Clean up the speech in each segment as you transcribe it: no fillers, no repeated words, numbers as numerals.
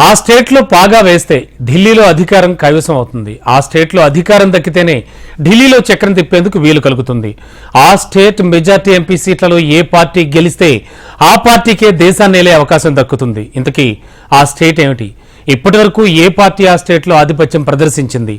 ఆ స్టేట్లో పాగా వేస్తే ఢిల్లీలో అధికారం కైవసం అవుతుంది. ఆ స్టేట్లో అధికారం దక్కితేనే ఢిల్లీలో చక్రం తిప్పేందుకు వీలు కలుగుతుంది. ఆ స్టేట్ మెజార్టీ ఎంపీ సీట్లలో ఏ పార్టీ గెలిస్తే ఆ పార్టీకే దేశాన్ని ఏలే అవకాశం దక్కుతుంది. ఇంతకీ ఆ స్టేట్ ఏమిటి? ఇప్పటి వరకు ఏ పార్టీ ఆ స్టేట్లో ఆధిపత్యం ప్రదర్శించింది?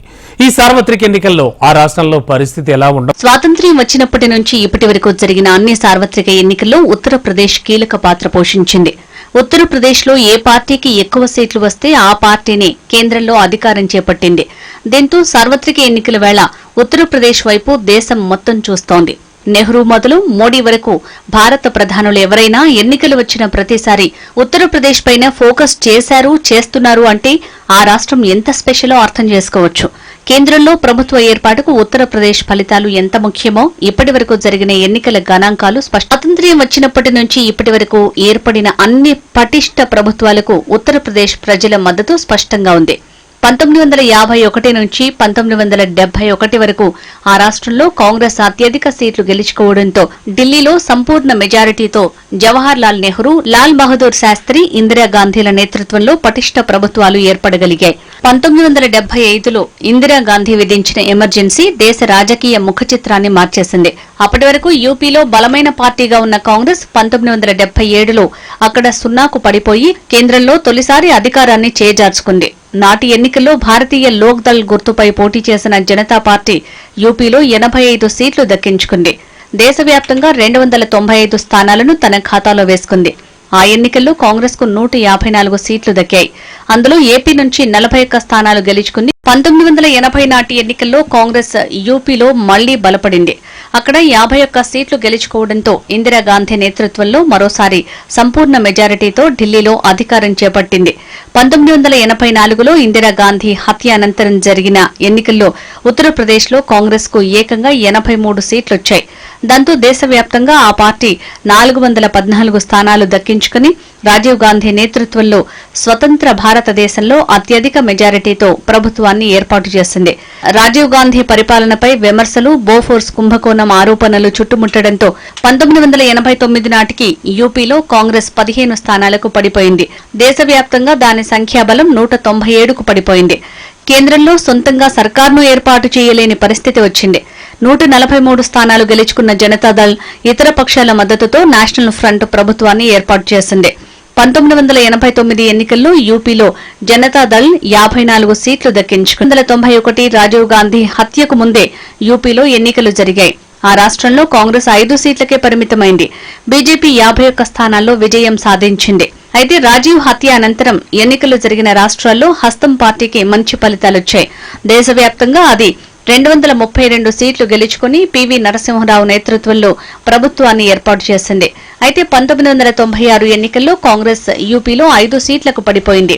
ఈ సార్వత్రిక ఎన్నికల్లో ఆ రాష్ట్రంలో పరిస్థితి ఎలా ఉండదు? స్వాతంత్ర్యం వచ్చినప్పటి నుంచి ఇప్పటి వరకు జరిగిన అన్ని సార్వత్రిక ఎన్నికల్లో ఉత్తరప్రదేశ్ కీలక పాత్ర పోషించింది. ఉత్తరప్రదేశ్లో ఏ పార్టీకి ఎక్కువ సీట్లు వస్తే ఆ పార్టీనే కేంద్రంలో అధికారం చేపట్టింది. దీంతో సార్వత్రిక ఎన్నికల వేళ ఉత్తరప్రదేశ్ వైపు దేశం మొత్తం చూస్తోంది. నెహ్రూ మొదలు మోడీ వరకు భారత ప్రధానులు ఎవరైనా ఎన్నికలు వచ్చిన ప్రతిసారి ఉత్తరప్రదేశ్ పైన ఫోకస్ చేస్తున్నారు అంటే ఆ రాష్ట్రం ఎంత స్పెషలో అర్థం చేసుకోవచ్చు. కేంద్రంలో ప్రభుత్వ ఏర్పాటుకు ఉత్తరప్రదేశ్ ఫలితాలు ఎంత ముఖ్యమో ఇప్పటి వరకు జరిగిన ఎన్నికల గణాంకాలు స్వాతంత్ర్యం వచ్చినప్పటి నుంచి ఇప్పటి వరకు ఏర్పడిన అన్ని పటిష్ట ప్రభుత్వాలకు ఉత్తరప్రదేశ్ ప్రజల మద్దతు స్పష్టంగా ఉంది. 1951 నుంచి 1971 వరకు ఆ రాష్ట్రంలో కాంగ్రెస్ అత్యధిక సీట్లు గెలుచుకోవడంతో ఢిల్లీలో సంపూర్ణ మెజారిటీతో జవహర్ లాల్ నెహ్రూ, లాల్ బహదూర్ శాస్త్రి, ఇందిరాగాంధీల నేతృత్వంలో పటిష్ట ప్రభుత్వాలు ఏర్పడగలిగాయి. 1975లో ఇందిరాగాంధీ విధించిన ఎమర్జెన్సీ దేశ రాజకీయ ముఖచిత్రాన్ని మార్చేసింది. అప్పటి వరకు యూపీలో బలమైన పార్టీగా ఉన్న కాంగ్రెస్ 1977లో అక్కడ సున్నాకు పడిపోయి కేంద్రంలో తొలిసారి అధికారాన్ని చేజార్చుకుంది. నాటి ఎన్నికల్లో భారతీయ లోక్ దళ్ గుర్తుపై పోటీ చేసిన జనతా పార్టీ యూపీలో 85 సీట్లు దక్కించుకుంది. దేశవ్యాప్తంగా 295 స్థానాలను తన ఖాతాలో వేసుకుంది. ఆ ఎన్నికల్లో కాంగ్రెస్ కు 154 సీట్లు దక్కాయి. అందులో ఏపీ నుంచి 41 స్థానాలు గెలుచుకుంది. 1980 నాటి ఎన్నికల్లో కాంగ్రెస్ యూపీలో మళ్లీ బలపడింది. అక్కడ 51 సీట్లు గెలుచుకోవడంతో ఇందిరాగాంధీ నేతృత్వంలో మరోసారి సంపూర్ణ మెజారిటీతో ఢిల్లీలో అధికారం చేపట్టింది. 1984లో ఇందిరాగాంధీ హత్య అనంతరం జరిగిన ఎన్నికల్లో ఉత్తరప్రదేశ్లో కాంగ్రెస్ కు ఏకంగా 83 సీట్లొచ్చాయి. దాంతో దేశవ్యాప్తంగా ఆ పార్టీ 414 స్థానాలు దక్కించుకుని రాజీవ్ గాంధీ నేతృత్వంలో స్వతంత్ర భారతదేశంలో అత్యధిక మెజారిటీతో ప్రభుత్వాన్ని ఏర్పాటు చేసింది. రాజీవ్ గాంధీ పరిపాలనపై విమర్శలు, బోఫోర్స్ కుంభకోణం ఆరోపణలు చుట్టుముట్టడంతో 1989 నాటికి యూపీలో కాంగ్రెస్ 15 స్థానాలకు పడిపోయింది. దేశవ్యాప్తంగా దాని సంఖ్యాబలం 197కు పడిపోయింది. కేంద్రంలో సొంతంగా సర్కార్ను ఏర్పాటు చేయలేని పరిస్థితి వచ్చింది. 143 స్థానాలు గెలుచుకున్న జనతాదళ్ ఇతర పక్షాల మద్దతుతో నేషనల్ ఫ్రంట్ ప్రభుత్వాన్ని ఏర్పాటు చేసింది. 1989 ఎన్నికల్లో యూపీలో జనతాదళ్ 54 సీట్లు దక్కించుకుంది. 1991 రాజీవ్ గాంధీ హత్యకు ముందే యూపీలో ఎన్నికలు జరిగాయి. ఆ రాష్ట్రంలో కాంగ్రెస్ 5 సీట్లకే పరిమితమైంది. బీజేపీ 51 స్థానాల్లో విజయం సాధించింది. అయితే రాజీవ్ హత్య అనంతరం ఎన్నికలు జరిగిన రాష్ట్రాల్లో హస్తం పార్టీకి మంచి ఫలితాలొచ్చాయి. దేశవ్యాప్తంగా అది 232 సీట్లు గెలుచుకుని పివి నరసింహరావు నేతృత్వంలో ప్రభుత్వాన్ని ఏర్పాటు చేసింది. అయితే 1996 ఎన్నికల్లో కాంగ్రెస్ యూపీలో 5 సీట్లకు పడిపోయింది.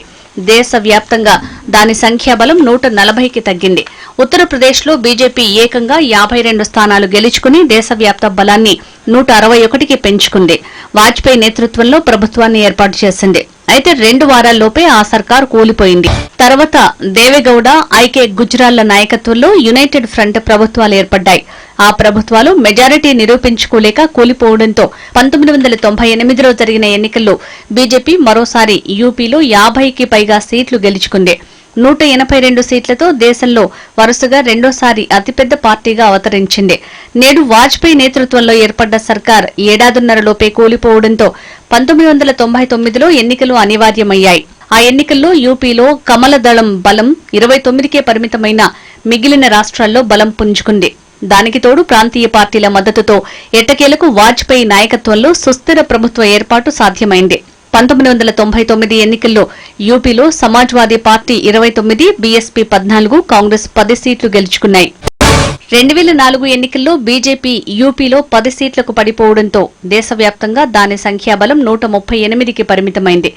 దేశవ్యాప్తంగా దాని సంఖ్యాబలం 140కి తగ్గింది. ఉత్తరప్రదేశ్లో బీజేపీ ఏకంగా 52 స్థానాలు గెలుచుకుని దేశవ్యాప్త బలాన్ని 161కి పెంచుకుంది. వాజ్పేయి నేతృత్వంలో ప్రభుత్వాన్ని ఏర్పాటు చేసింది. అయితే 2 వారాల్లోపే ఆ సర్కార్ కూలిపోయింది. తర్వాత దేవేగౌడ, ఐకే గుజ్రాల్ల నాయకత్వంలో యునైటెడ్ ఫ్రంట్ ప్రభుత్వాలు ఏర్పడ్డాయి. ఆ ప్రభుత్వాలు మెజారిటీ నిరూపించుకోలేక కూలిపోవడంతో 1998లో జరిగిన ఎన్నికల్లో బీజేపీ మరోసారి యూపీలో 50కి పైగా సీట్లు గెలుచుకుంది. 182 సీట్లతో దేశంలో వరుసగా రెండోసారి అతిపెద్ద పార్టీగా అవతరించింది. నేడు వాజ్పేయి నేతృత్వంలో ఏర్పడ్డ సర్కార్ ఏడాదిన్నరలోపే కూలిపోవడంతో 1999లో ఎన్నికలు అనివార్యమయ్యాయి. ఆ ఎన్నికల్లో యూపీలో కమలదళం బలం 29కే పరిమితమైన మిగిలిన రాష్ట్రాల్లో బలం పుంజుకుంది. దానికి తోడు ప్రాంతీయ పార్టీల మద్దతుతో ఎట్టకేలకు వాజ్పేయి నాయకత్వంలో సుస్థిర ప్రభుత్వ ఏర్పాటు సాధ్యమైంది. 1999 ఎన్నికల్లో యూపీలో సమాజ్వాదీ పార్టీ 29, బీఎస్పీ 14, కాంగ్రెస్ 10 సీట్లు గెలుచుకున్నాయి. 2004 ఎన్నికల్లో బీజేపీ యూపీలో 10 సీట్లకు పడిపోవడంతో దేశవ్యాప్తంగా దాని సంఖ్యాబలం 138కి పరిమితమైంది.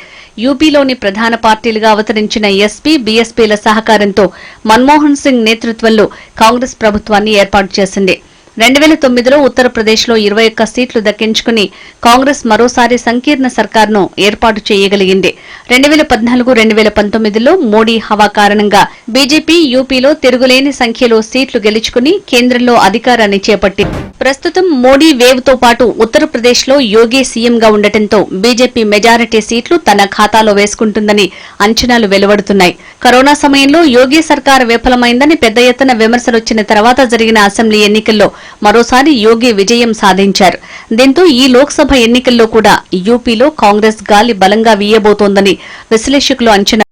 యూపీలోని ప్రధాన పార్టీలుగా అవతరించిన ఎస్పీ, బీఎస్పీల సహకారంతో మన్మోహన్ సింగ్ నేతృత్వంలో కాంగ్రెస్ ప్రభుత్వాన్ని ఏర్పాటు చేసింది. 2009లో ఉత్తరప్రదేశ్లో 21 సీట్లు దక్కించుకుని కాంగ్రెస్ మరోసారి సంకీర్ణ సర్కార్ను ఏర్పాటు చేయగలిగింది. 2014-2019లో మోడీ హవా కారణంగా బీజేపీ యూపీలో తిరుగులేని సంఖ్యలో సీట్లు గెలుచుకుని కేంద్రంలో అధికారాన్ని చేపట్టింది. ప్రస్తుతం మోడీ వేవ్ తో పాటు ఉత్తరప్రదేశ్లో యోగి సీఎంగా ఉండటంతో బీజేపీ మెజారిటీ సీట్లు తన ఖాతాలో వేసుకుంటుందని అంచనాలు వెలువడుతున్నాయి. కరోనా సమయంలో యోగి సర్కార్ విఫలమైందని పెద్ద ఎత్తున విమర్శలొచ్చిన తర్వాత జరిగిన అసెంబ్లీ ఎన్నికల్లో మరోసారి యోగి విజయం సాధించారు. దీంతో ఈ లోక్సభ ఎన్నికల్లో కూడా యూపీలో కాంగ్రెస్ గాలి బలంగా వీయబోతోందని విశ్లేషకులు అంచనా